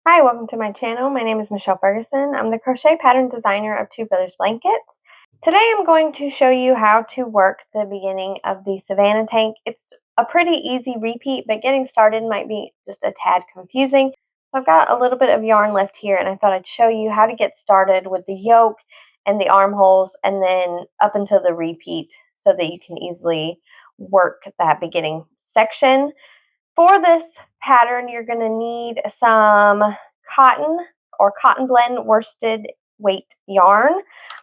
Hi, welcome to my channel. My name is Michelle Ferguson. I'm the crochet pattern designer of Two Brothers Blankets. Today I'm going to show you how to work the beginning of the Savannah Tank. It's a pretty easy repeat, but getting started might be just a tad confusing. So I've got a little bit of yarn left here, and I thought I'd show you how to get started with the yoke and the armholes and then up until the repeat so that you can easily work that beginning section. For this pattern, you're going to need some cotton or cotton blend worsted weight yarn.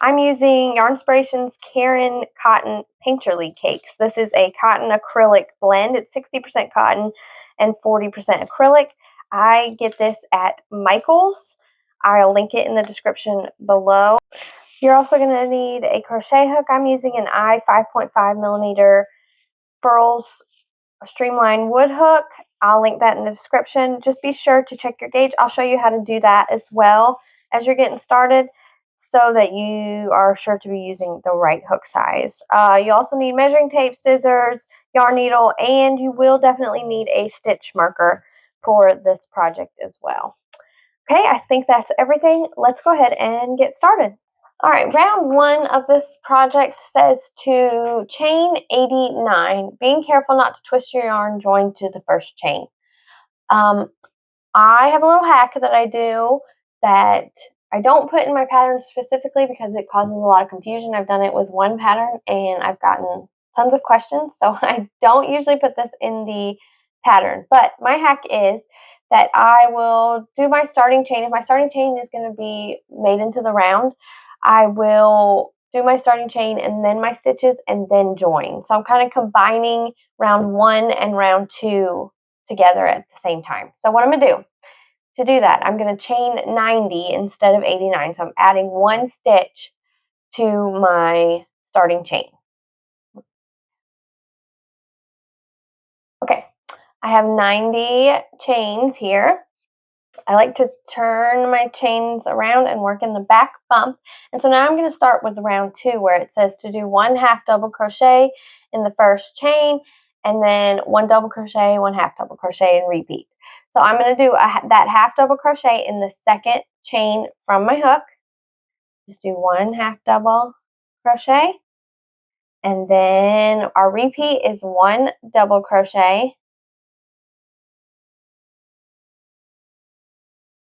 I'm using Yarnspiration's Karen Cotton Painterly Cakes. This is a cotton acrylic blend. It's 60% cotton and 40% acrylic. I get this at Michael's. I'll link it in the description below. You're also going to need a crochet hook. I'm using an I 5.5 millimeter Furls streamline wood hook. I'll link that in the description. Just be sure to check your gauge. I'll show you how to do that as well as you're getting started so that you are sure to be using the right hook size. You also need measuring tape, scissors, yarn needle, and you will definitely need a stitch marker for this project as well. Okay, I think that's everything. Let's go ahead and get started. All right, round one of this project says to chain 89, being careful not to twist your yarn joined to the first chain. I have a little hack that I do that I don't put in my pattern specifically because it causes a lot of confusion. I've done it with one pattern and I've gotten tons of questions, so I don't usually put this in the pattern. But my hack is that I will do my starting chain. If my starting chain is going to be made into the round, I will do my starting chain and then my stitches and then join. So I'm kind of combining round one and round two together at the same time. So what I'm going to do that, I'm going to chain 90 instead of 89. So I'm adding one stitch to my starting chain. Okay, I have 90 chains here. I like to turn my chains around and work in the back bump. And so now I'm going to start with round two where it says to do 1/2 double crochet in the first chain and then 1 double crochet, 1/2 double crochet and repeat. So I'm going to do that 1/2 double crochet in the second chain from my hook. Just do 1/2 double crochet. And then our repeat is 1 double crochet,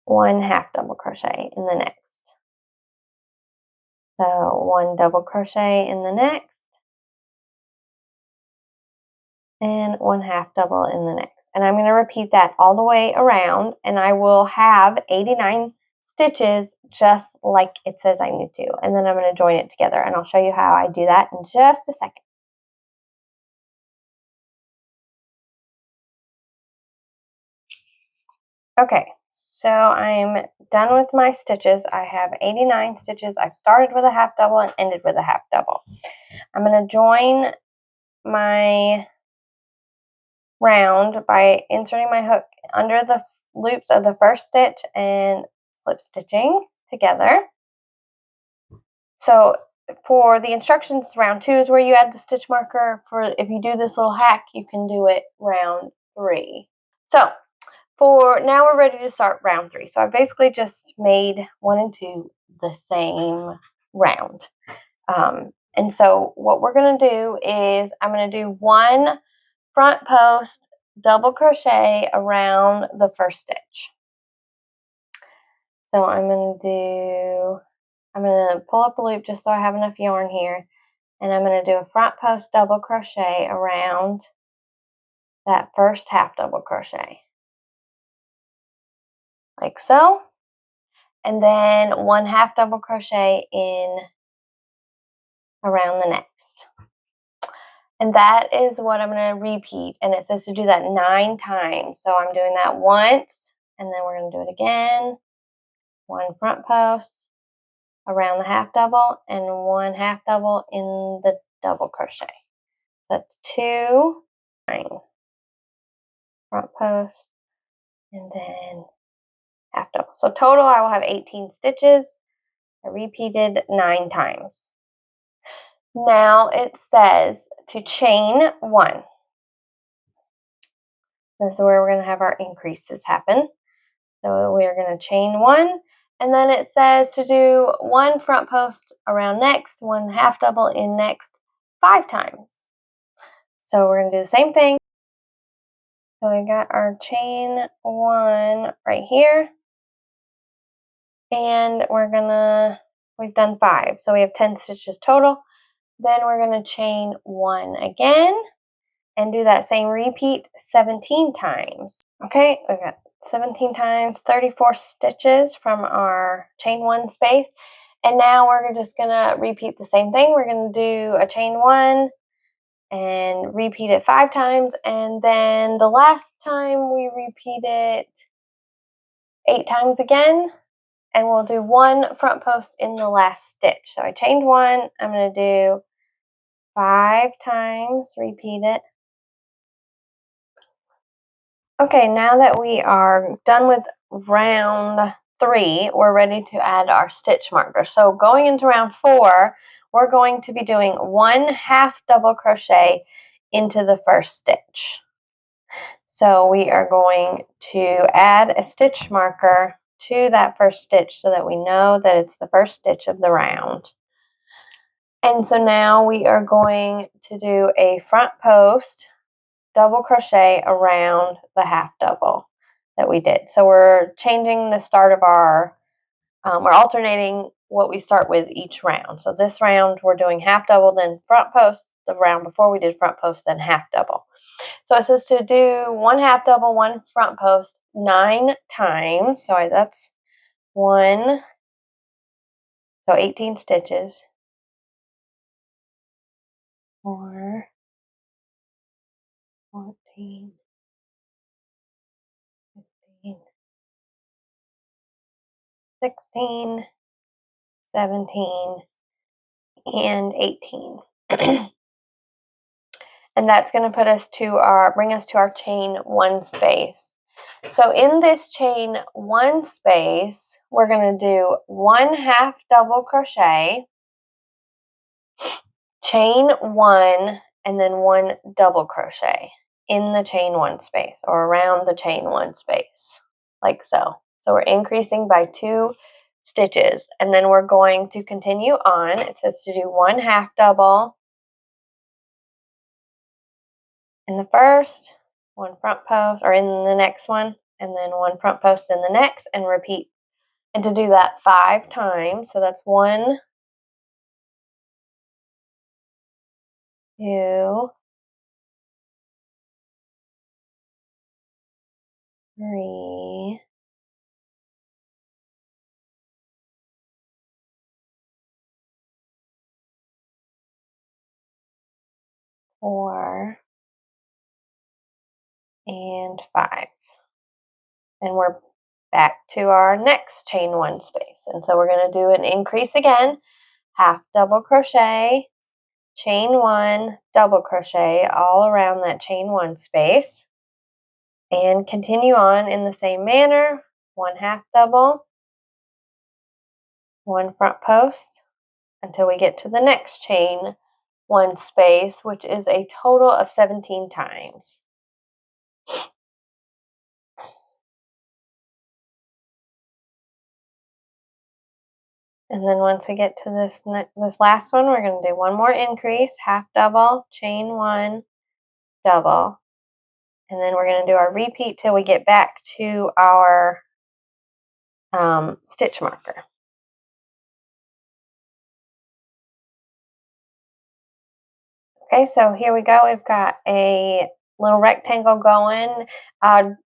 1/2 double crochet in the next. So 1 double crochet in the next and 1/2 double in the next. And I'm going to repeat that all the way around and I will have 89 stitches just like it says I need to. And then I'm going to join it together and I'll show you how I do that in just a second. Okay, so I'm done with my stitches. I have 89 stitches. I've started with a 1/2 double and ended with a 1/2 double. I'm going to join my round by inserting my hook under the loops of the first stitch and slip stitching together. So for the instructions, round two is where you add the stitch marker. For if you do this little hack, you can do it round three. So for now we're ready to start round three. So I basically just made 1 and 2 the same round. And so what we're going to do is I'm going to do 1 front post double crochet around the first stitch. So I'm going to pull up a loop just so I have enough yarn here. And I'm going to do a front post double crochet around that first 1/2 double crochet. Like so. And then 1/2 double crochet in around the next. And that is what I'm going to repeat. And it says to do that 9 times. So I'm doing that once, and then we're going to do it again. 1 front post around the 1/2 double and 1/2 double in the double crochet. That's 2, 9 front post, and then 1/2 double. So total I will have 18 stitches. I repeated 9 times. Now it says to chain 1. This is where we're going to have our increases happen. So we're going to chain 1, and then it says to do 1 front post around next, 1 half double in next 5 times. So we're going to do the same thing. So we got our chain 1 right here, and we've done 5, so we have 10 stitches total. Then we're going to chain 1 again and do that same repeat 17 times. Okay, we got 17 times 34 stitches from our chain 1 space, and now we're just going to repeat the same thing. We're going to do a chain 1 and repeat it 5 times, and then the last time we repeat it 8 times again, and we'll do 1 front post in the last stitch. So I chained 1, I'm going to do 5 times, repeat it. Okay, now that we are done with round 3, we're ready to add our stitch marker. So going into round 4, we're going to be doing 1 half double crochet into the first stitch. So we are going to add a stitch marker to that first stitch so that we know that it's the first stitch of the round. And so now we are going to do a front post double crochet around the half double that we did. So we're changing the start of our, we're alternating what we start with each round. So this round we're doing half double, then front post. The round before we did front post, then half double. So it says to do 1 half double, 1 front post 9 times. So that's 1, so 18 stitches. 4, 14, 15, 16, 17, and 18. And that's going to bring us to our chain 1 space. So in this chain 1 space, we're going to do 1 half double crochet, chain 1, and then 1 double crochet in the chain 1 space, or around the chain 1 space, like so. So we're increasing by 2 stitches, and then we're going to continue on. It says to do 1 half double in the first, 1 front post, or in the next one, and then 1 front post in the next, and repeat. And to do that 5 times, so that's 1, 2, 3, 4, and 5. And we're back to our next chain 1 space. And so we're going to do an increase again, half double crochet, chain 1, double crochet all around that chain 1 space, and continue on in the same manner, 1 half double, 1 front post until we get to the next chain 1 space, which is a total of 17 times. And then once we get to this last one, we're going to do 1 more increase, half double, chain 1, double, and then we're going to do our repeat till we get back to our stitch marker. Okay, so here we go. We've got a little rectangle going.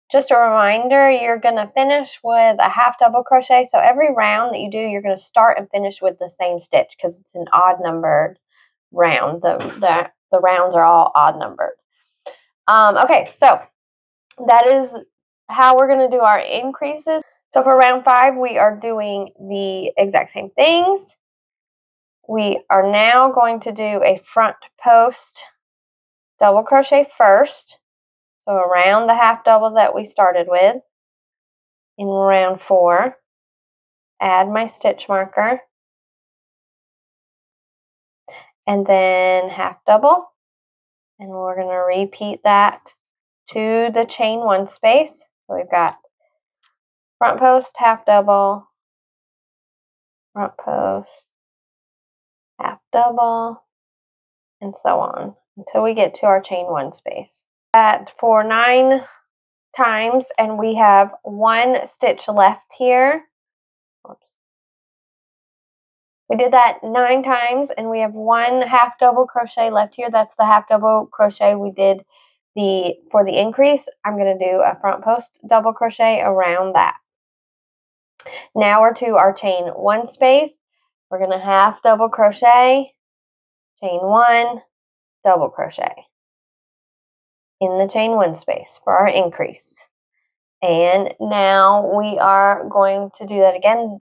Just a reminder, you're going to finish with a half double crochet. So every round that you do, you're going to start and finish with the same stitch because it's an odd numbered round. The rounds are all odd numbered. Okay, so that is how we're going to do our increases. So for round 5, we are doing the exact same things. We are now going to do a front post double crochet first, so around the half double that we started with in round 4. Add my stitch marker, and then half double, and we're going to repeat that to the chain 1 space. So we've got front post, half double, front post, half double, and so on until we get to our chain 1 space. That for 9 times, and we have 1 stitch left here. Oops. We did that 9 times, and we have 1 half double crochet left here. That's the half double crochet we did for the increase. I'm going to do a front post double crochet around that. Now we're to our chain 1 space. We're going to half double crochet, chain 1, double crochet in the chain 1 space for our increase. And now we are going to do that again.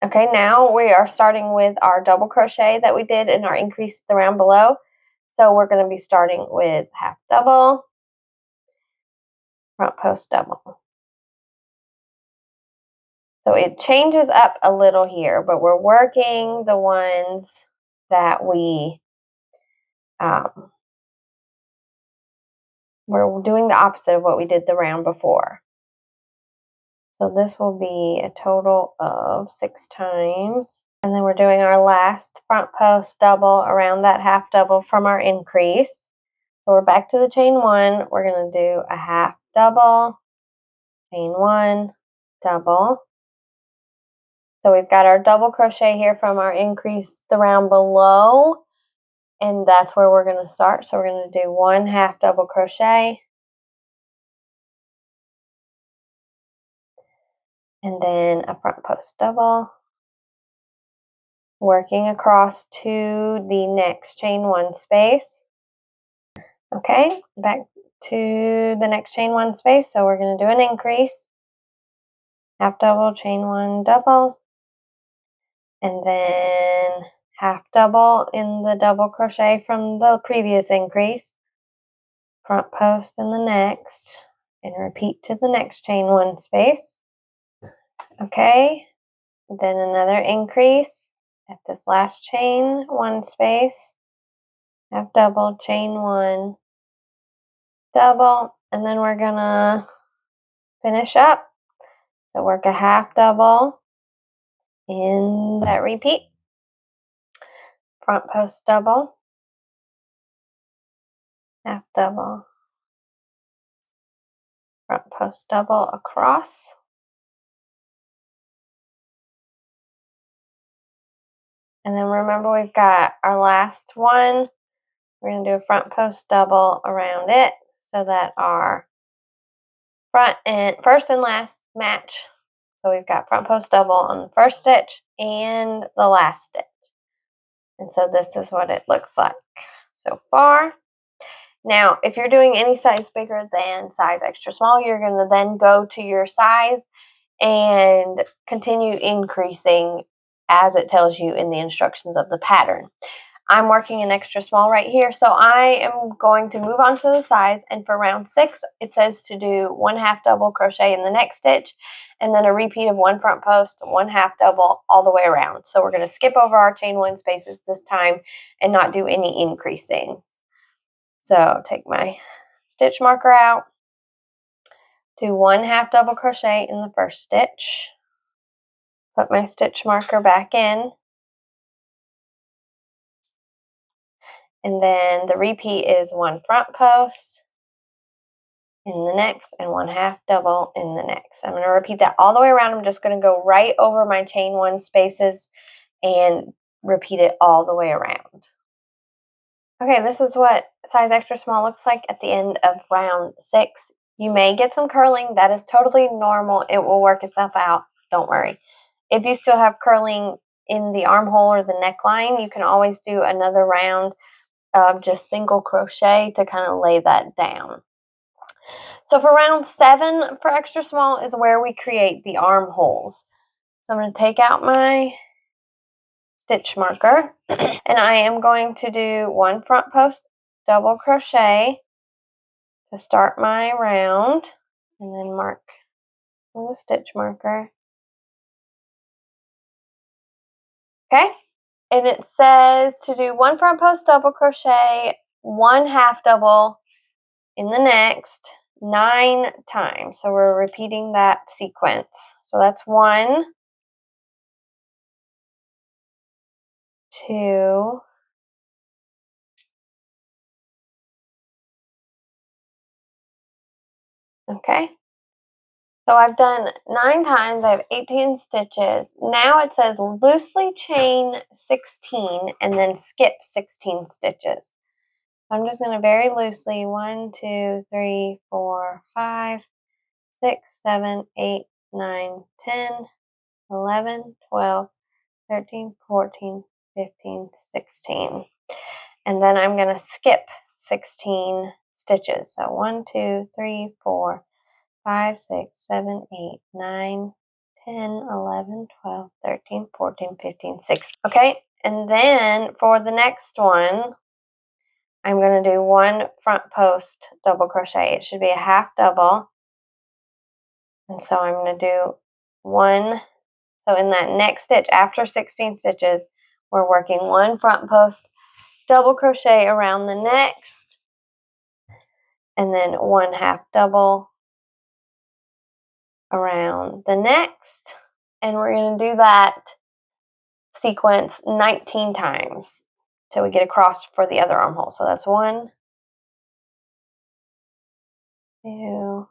Okay, now we are starting with our double crochet that we did in our increase the round below. So we're going to be starting with half double, front post double. So it changes up a little here, but we're working the ones that we're doing the opposite of what we did the round before. So this will be a total of 6 times. And then we're doing our last front post double around that half double from our increase. So we're back to the chain 1. We're going to do a half double, chain 1, double. So we've got our double crochet here from our increase the round below. And that's where we're going to start. So we're going to do 1 half double crochet. And then a front post double. Working across to the next chain 1 space. Okay, back to the next chain 1 space. So we're going to do an increase, half double, chain 1, double, and then half double in the double crochet from the previous increase, front post in the next, and repeat to the next chain 1 space. Okay, then another increase at this last chain 1 space, half double, chain 1, double, and then we're gonna finish up. So work a half double in that repeat, front post double, half double, front post double across, and then remember we've got our last one. We're going to do a front post double around it so that our first and last match. So we've got front post double on the first stitch and the last stitch. And so this is what it looks like so far. Now, if you're doing any size bigger than size extra small, you're going to then go to your size and continue increasing as it tells you in the instructions of the pattern. I'm working in extra small right here, so I am going to move on to the size, and for round 6, it says to do 1 half double crochet in the next stitch, and then a repeat of 1 front post, 1 half double all the way around. So we're going to skip over our chain 1 spaces this time and not do any increasing. So take my stitch marker out, do 1 half double crochet in the first stitch, put my stitch marker back in, and then the repeat is 1 front post in the next and 1 half double in the next. I'm going to repeat that all the way around. I'm just going to go right over my chain 1 spaces and repeat it all the way around. Okay, this is what size extra small looks like at the end of round 6. You may get some curling. That is totally normal. It will work itself out. Don't worry. If you still have curling in the armhole or the neckline, you can always do another round of just single crochet to kind of lay that down. So for round 7 for extra small is where we create the armholes. So I'm going to take out my stitch marker and I am going to do 1 front post double crochet to start my round, and then mark with a stitch marker. Okay, and it says to do 1 front post double crochet, 1 half double in the next, 9 times. So we're repeating that sequence. So that's 1, 2, okay. So I've done 9 times, I have 18 stitches. Now it says loosely chain 16 and then skip 16 stitches. I'm just going to very loosely 1, 2, 3, 4, 5, 6, 7, 8, 9, 10, 11, 12, 13, 14, 15, 16. And then I'm going to skip 16 stitches. So 1, 2, 3, 4, 5, 6, 7, 8, 9, 10, 11, 12, 13, 14, 15, 16. Okay, and then for the next one, I'm going to do 1 front post double crochet. It should be a half double. And so I'm going to do 1. So in that next stitch, after 16 stitches, we're working 1 front post double crochet around the next, and then 1 half double around the next. And we're going to do that sequence 19 times till we get across for the other armhole. So that's 1, 2,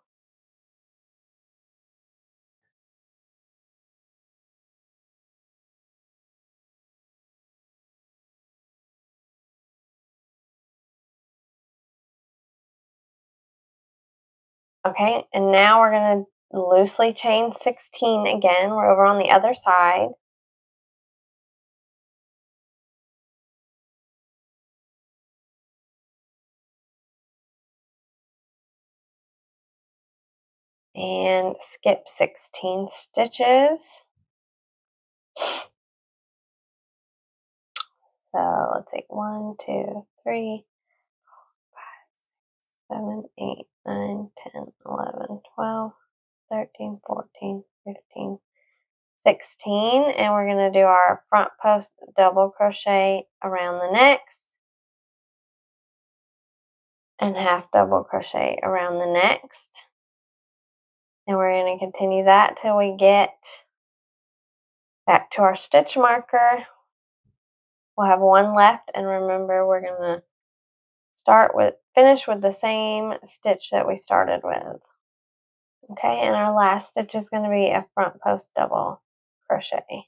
okay, and now we're going to loosely chain 16 again. We're over on the other side. And skip 16 stitches. So let's see, 1, 2, 3, 7, 8, 9, 10, 11, 12, 13, 14, 15, 16. And we're going to do our front post double crochet around the next and half double crochet around the next. And we're going to continue that till we get back to our stitch marker. We'll have 1 left, and remember we're going to finish with the same stitch that we started with. Okay, and our last stitch is going to be a front post double crochet,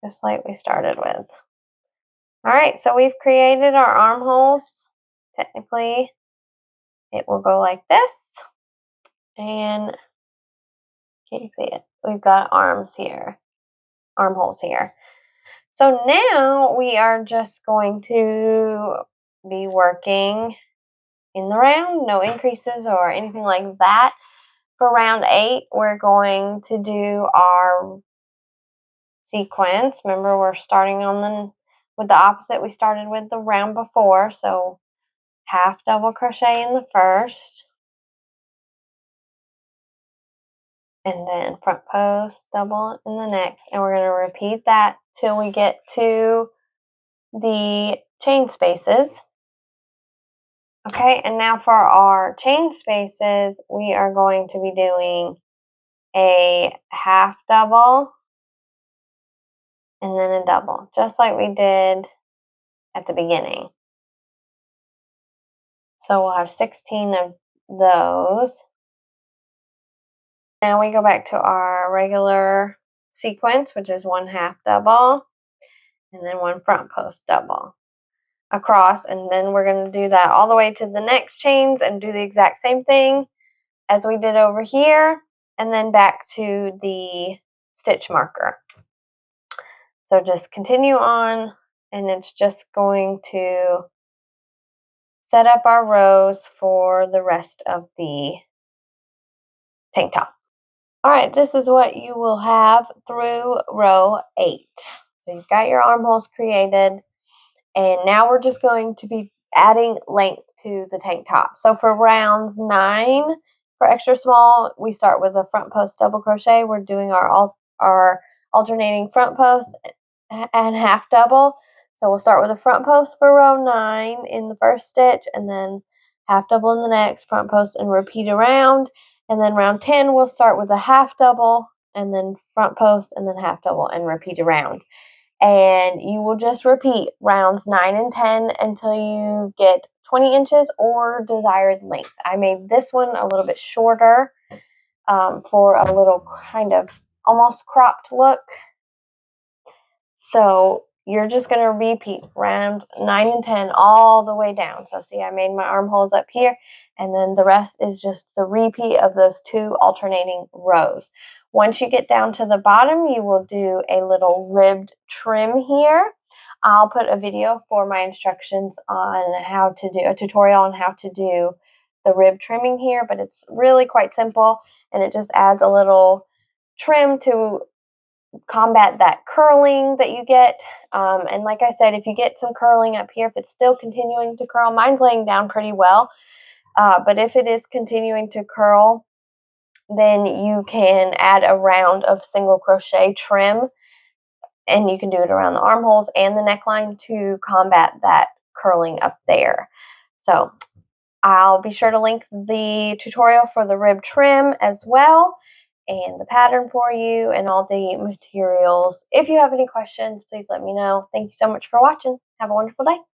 just like we started with. All right, so we've created our armholes. Technically, it will go like this, and can you see it? We've got armholes here. So now we are just going to be working in the round, no increases or anything like that. For round 8, we're going to do our sequence. Remember, we're starting with the opposite we started with the round before. So half double crochet in the first, and then front post double in the next, and we're going to repeat that till we get to the chain spaces. Okay, and now for our chain spaces, we are going to be doing a half double and then a double, just like we did at the beginning. So we'll have 16 of those. Now we go back to our regular sequence, which is 1 half double and then 1 front post double across, and then we're going to do that all the way to the next chains and do the exact same thing as we did over here, and then back to the stitch marker. So just continue on, and it's just going to set up our rows for the rest of the tank top. All right, this is what you will have through row 8. So you've got your armholes created, and now we're just going to be adding length to the tank top. So for rounds 9, for extra small, we start with a front post double crochet. We're doing our alternating front post and half double. So we'll start with a front post for row 9 in the first stitch, and then half double in the next, front post and repeat around. And then round 10, we'll start with a half double and then front post and then half double and repeat around. And you will just repeat rounds 9 and 10 until you get 20 inches or desired length. I made this one a little bit shorter for a little kind of almost cropped look. So you're just going to repeat round 9 and 10 all the way down. So see, I made my armholes up here, and then the rest is just the repeat of those 2 alternating rows. Once you get down to the bottom, you will do a little ribbed trim here. I'll put a video for my instructions on how to do a tutorial on how to do the rib trimming here, but it's really quite simple, and it just adds a little trim to combat that curling that you get. And like I said, if you get some curling up here, if it's still continuing to curl, mine's laying down pretty well. But if it is continuing to curl, then you can add a round of single crochet trim, and you can do it around the armholes and the neckline to combat that curling up there. So I'll be sure to link the tutorial for the rib trim as well, and the pattern for you, and all the materials. If you have any questions, please let me know. Thank you so much for watching. Have a wonderful day.